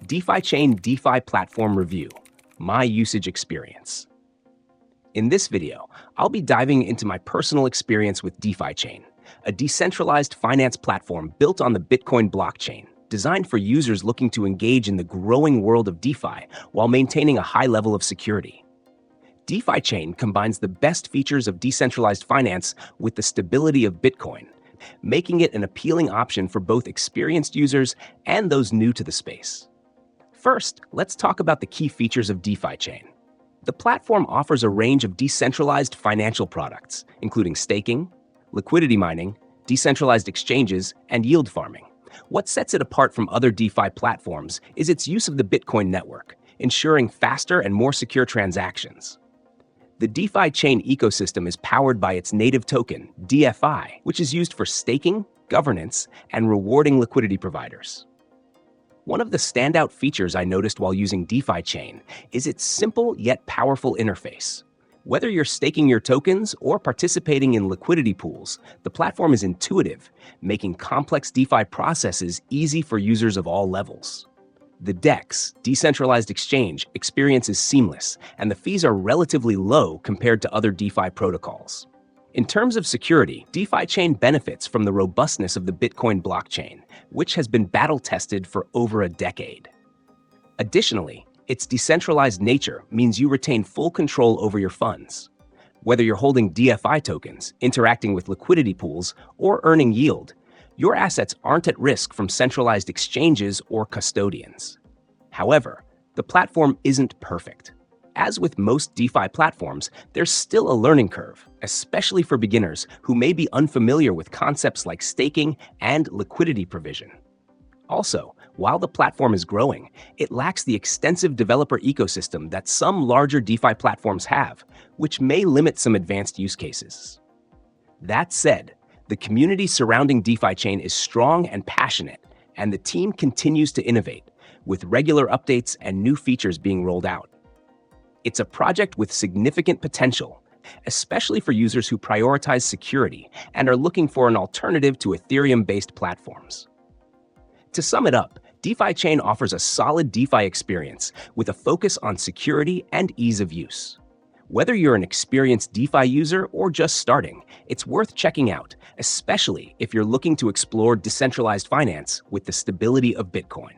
DeFiChain DeFi Platform Review, My Usage Experience. In this video, I'll be diving into my personal experience with DeFiChain, a decentralized finance platform built on the Bitcoin blockchain, designed for users looking to engage in the growing world of DeFi while maintaining a high level of security. DeFiChain combines the best features of decentralized finance with the stability of Bitcoin, making it an appealing option for both experienced users and those new to the space. First, let's talk about the key features of DeFiChain. The platform offers a range of decentralized financial products, including staking, liquidity mining, decentralized exchanges, and yield farming. What sets it apart from other DeFi platforms is its use of the Bitcoin network, ensuring faster and more secure transactions. The DeFiChain ecosystem is powered by its native token, DFI, which is used for staking, governance, and rewarding liquidity providers. One of the standout features I noticed while using DeFiChain is its simple yet powerful interface. Whether you're staking your tokens or participating in liquidity pools, the platform is intuitive, making complex DeFi processes easy for users of all levels. The DEX, decentralized exchange, experience is seamless, and the fees are relatively low compared to other DeFi protocols. In terms of security, DeFiChain benefits from the robustness of the Bitcoin blockchain, which has been battle-tested for over a decade. Additionally, its decentralized nature means you retain full control over your funds. Whether you're holding DFI tokens, interacting with liquidity pools, or earning yield, your assets aren't at risk from centralized exchanges or custodians. However, the platform isn't perfect. As with most DeFi platforms, there's still a learning curve, especially for beginners who may be unfamiliar with concepts like staking and liquidity provision. Also, while the platform is growing, it lacks the extensive developer ecosystem that some larger DeFi platforms have, which may limit some advanced use cases. That said, the community surrounding DeFiChain is strong and passionate, and the team continues to innovate, with regular updates and new features being rolled out. It's a project with significant potential, especially for users who prioritize security and are looking for an alternative to Ethereum-based platforms. To sum it up, DeFiChain offers a solid DeFi experience with a focus on security and ease of use. Whether you're an experienced DeFi user or just starting, it's worth checking out, especially if you're looking to explore decentralized finance with the stability of Bitcoin.